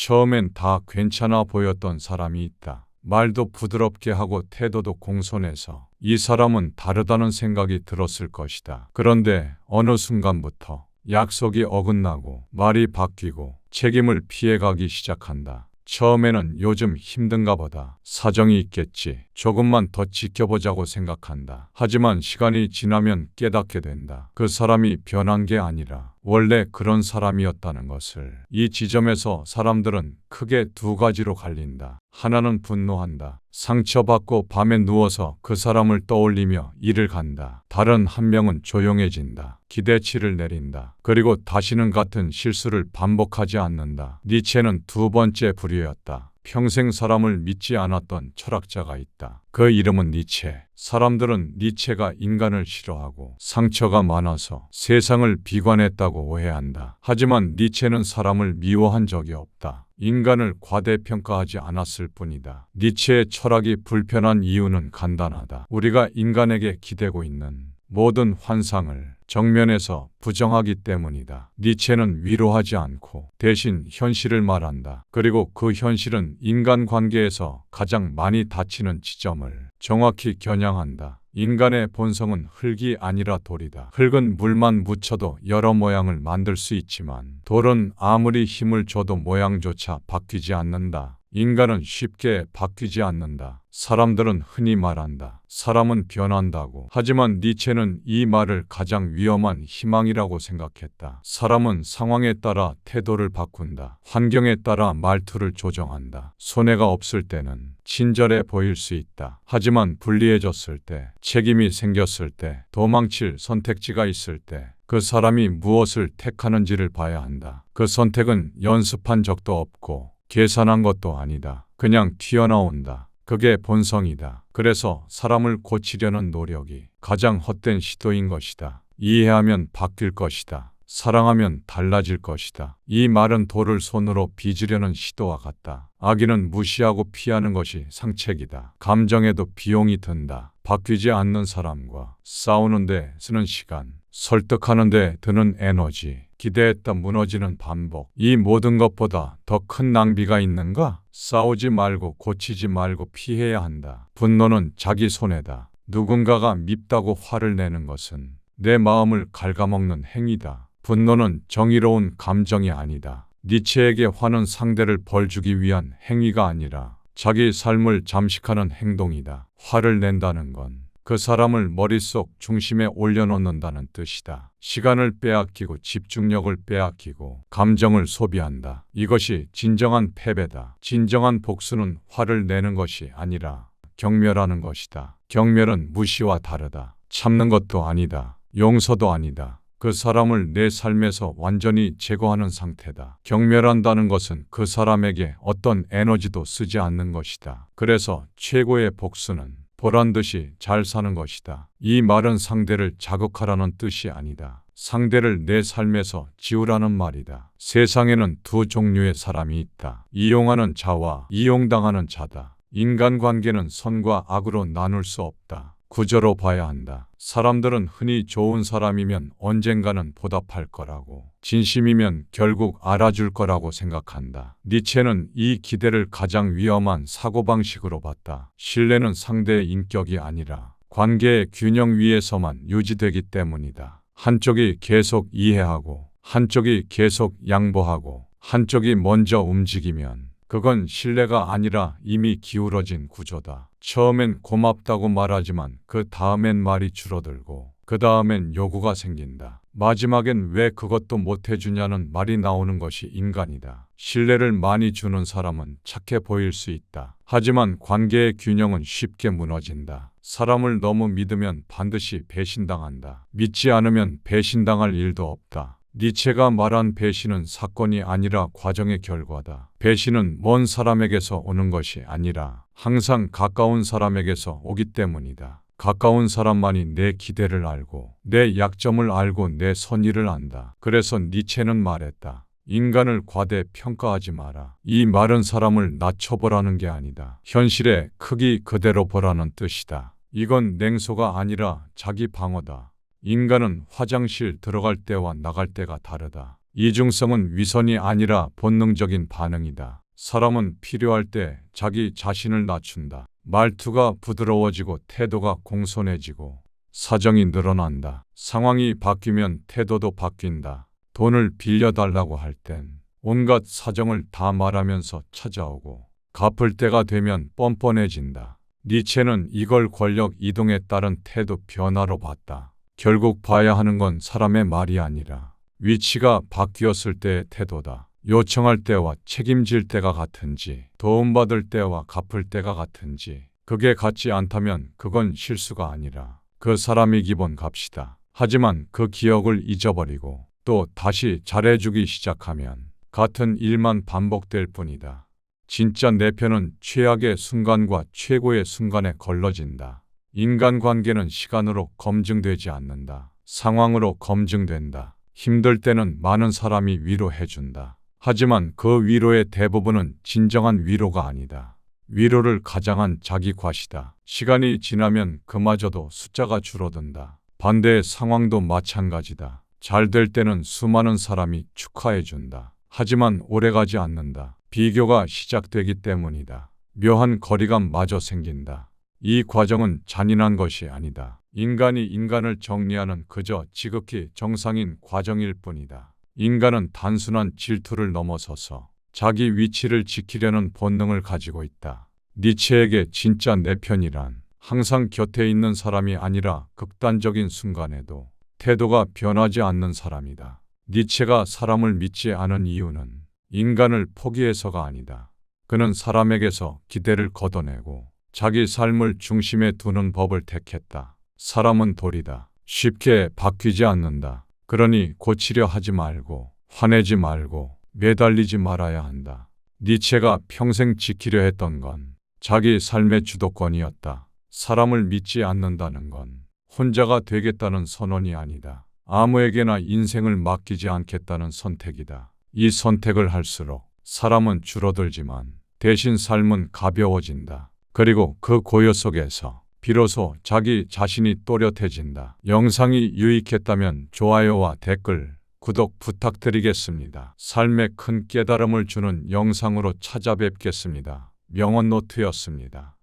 처음엔 다 괜찮아 보였던 사람이 있다. 말도 부드럽게 하고 태도도 공손해서 이 사람은 다르다는 생각이 들었을 것이다. 그런데 어느 순간부터 약속이 어긋나고 말이 바뀌고 책임을 피해가기 시작한다. 처음에는 요즘 힘든가 보다. 사정이 있겠지. 조금만 더 지켜보자고 생각한다. 하지만 시간이 지나면 깨닫게 된다. 그 사람이 변한 게 아니라 원래 그런 사람이었다는 것을. 이 지점에서 사람들은 크게 두 가지로 갈린다. 하나는 분노한다. 상처받고 밤에 누워서 그 사람을 떠올리며 일을 간다. 다른 한 명은 조용해진다. 기대치를 내린다. 그리고 다시는 같은 실수를 반복하지 않는다. 니체는 두 번째 부류였다. 평생 사람을 믿지 않았던 철학자가 있다. 그 이름은 니체. 사람들은 니체가 인간을 싫어하고 상처가 많아서 세상을 비관했다고 오해한다. 하지만 니체는 사람을 미워한 적이 없다. 인간을 과대평가하지 않았을 뿐이다. 니체의 철학이 불편한 이유는 간단하다. 우리가 인간에게 기대고 있는 모든 환상을 정면에서 부정하기 때문이다. 니체는 위로하지 않고 대신 현실을 말한다. 그리고 그 현실은 인간관계에서 가장 많이 다치는 지점을 정확히 겨냥한다. 인간의 본성은 흙이 아니라 돌이다. 흙은 물만 묻혀도 여러 모양을 만들 수 있지만 돌은 아무리 힘을 줘도 모양조차 바뀌지 않는다. 인간은 쉽게 바뀌지 않는다. 사람들은 흔히 말한다. 사람은 변한다고. 하지만 니체는 이 말을 가장 위험한 희망이라고 생각했다. 사람은 상황에 따라 태도를 바꾼다. 환경에 따라 말투를 조정한다. 손해가 없을 때는 친절해 보일 수 있다. 하지만 불리해졌을 때, 책임이 생겼을 때, 도망칠 선택지가 있을 때 그 사람이 무엇을 택하는지를 봐야 한다. 그 선택은 연습한 적도 없고 계산한 것도 아니다. 그냥 튀어나온다. 그게 본성이다. 그래서 사람을 고치려는 노력이 가장 헛된 시도인 것이다. 이해하면 바뀔 것이다. 사랑하면 달라질 것이다. 이 말은 돌을 손으로 빚으려는 시도와 같다. 악의는 무시하고 피하는 것이 상책이다. 감정에도 비용이 든다. 바뀌지 않는 사람과 싸우는데 쓰는 시간, 설득하는 데 드는 에너지, 기대했다 무너지는 반복. 이 모든 것보다 더 큰 낭비가 있는가? 싸우지 말고 고치지 말고 피해야 한다. 분노는 자기 손해다. 누군가가 밉다고 화를 내는 것은 내 마음을 갉아먹는 행위다. 분노는 정의로운 감정이 아니다. 니체에게 화는 상대를 벌주기 위한 행위가 아니라 자기 삶을 잠식하는 행동이다. 화를 낸다는 건 그 사람을 머릿속 중심에 올려놓는다는 뜻이다. 시간을 빼앗기고 집중력을 빼앗기고 감정을 소비한다. 이것이 진정한 패배다. 진정한 복수는 화를 내는 것이 아니라 경멸하는 것이다. 경멸은 무시와 다르다. 참는 것도 아니다. 용서도 아니다. 그 사람을 내 삶에서 완전히 제거하는 상태다. 경멸한다는 것은 그 사람에게 어떤 에너지도 쓰지 않는 것이다. 그래서 최고의 복수는 보란듯이 잘 사는 것이다. 이 말은 상대를 자극하라는 뜻이 아니다. 상대를 내 삶에서 지우라는 말이다. 세상에는 두 종류의 사람이 있다. 이용하는 자와 이용당하는 자다. 인간관계는 선과 악으로 나눌 수 없다. 구조로 봐야 한다. 사람들은 흔히 좋은 사람이면 언젠가는 보답할 거라고, 진심이면 결국 알아줄 거라고 생각한다. 니체는 이 기대를 가장 위험한 사고방식으로 봤다. 신뢰는 상대의 인격이 아니라 관계의 균형 위에서만 유지되기 때문이다. 한쪽이 계속 이해하고 한쪽이 계속 양보하고 한쪽이 먼저 움직이면 그건 신뢰가 아니라 이미 기울어진 구조다. 처음엔 고맙다고 말하지만 그 다음엔 말이 줄어들고 그 다음엔 요구가 생긴다. 마지막엔 왜 그것도 못해주냐는 말이 나오는 것이 인간이다. 신뢰를 많이 주는 사람은 착해 보일 수 있다. 하지만 관계의 균형은 쉽게 무너진다. 사람을 너무 믿으면 반드시 배신당한다. 믿지 않으면 배신당할 일도 없다. 니체가 말한 배신은 사건이 아니라 과정의 결과다. 배신은 먼 사람에게서 오는 것이 아니라 항상 가까운 사람에게서 오기 때문이다. 가까운 사람만이 내 기대를 알고 내 약점을 알고 내 선의를 안다. 그래서 니체는 말했다. 인간을 과대평가하지 마라. 이 말은 사람을 낮춰보라는 게 아니다. 현실의 크기 그대로 보라는 뜻이다. 이건 냉소가 아니라 자기 방어다. 인간은 화장실 들어갈 때와 나갈 때가 다르다. 이중성은 위선이 아니라 본능적인 반응이다. 사람은 필요할 때 자기 자신을 낮춘다. 말투가 부드러워지고 태도가 공손해지고 사정이 늘어난다. 상황이 바뀌면 태도도 바뀐다. 돈을 빌려달라고 할 땐 온갖 사정을 다 말하면서 찾아오고 갚을 때가 되면 뻔뻔해진다. 니체는 이걸 권력 이동에 따른 태도 변화로 봤다. 결국 봐야 하는 건 사람의 말이 아니라 위치가 바뀌었을 때의 태도다. 요청할 때와 책임질 때가 같은지, 도움받을 때와 갚을 때가 같은지, 그게 같지 않다면 그건 실수가 아니라 그 사람이 기본 값이다. 하지만 그 기억을 잊어버리고 또 다시 잘해주기 시작하면 같은 일만 반복될 뿐이다. 진짜 내 편은 최악의 순간과 최고의 순간에 걸러진다. 인간관계는 시간으로 검증되지 않는다. 상황으로 검증된다. 힘들 때는 많은 사람이 위로해준다. 하지만 그 위로의 대부분은 진정한 위로가 아니다. 위로를 가장한 자기 과시다. 시간이 지나면 그마저도 숫자가 줄어든다. 반대의 상황도 마찬가지다. 잘 될 때는 수많은 사람이 축하해준다. 하지만 오래가지 않는다. 비교가 시작되기 때문이다. 묘한 거리감마저 생긴다. 이 과정은 잔인한 것이 아니다. 인간이 인간을 정리하는 그저 지극히 정상인 과정일 뿐이다. 인간은 단순한 질투를 넘어서서 자기 위치를 지키려는 본능을 가지고 있다. 니체에게 진짜 내 편이란 항상 곁에 있는 사람이 아니라 극단적인 순간에도 태도가 변하지 않는 사람이다. 니체가 사람을 믿지 않은 이유는 인간을 포기해서가 아니다. 그는 사람에게서 기대를 걷어내고 자기 삶을 중심에 두는 법을 택했다. 사람은 돌이다. 쉽게 바뀌지 않는다. 그러니 고치려 하지 말고 화내지 말고 매달리지 말아야 한다. 니체가 평생 지키려 했던 건 자기 삶의 주도권이었다. 사람을 믿지 않는다는 건 혼자가 되겠다는 선언이 아니다. 아무에게나 인생을 맡기지 않겠다는 선택이다. 이 선택을 할수록 사람은 줄어들지만 대신 삶은 가벼워진다. 그리고 그 고요 속에서 비로소 자기 자신이 또렷해진다. 영상이 유익했다면 좋아요와 댓글, 구독 부탁드리겠습니다. 삶에 큰 깨달음을 주는 영상으로 찾아뵙겠습니다. 명언노트였습니다.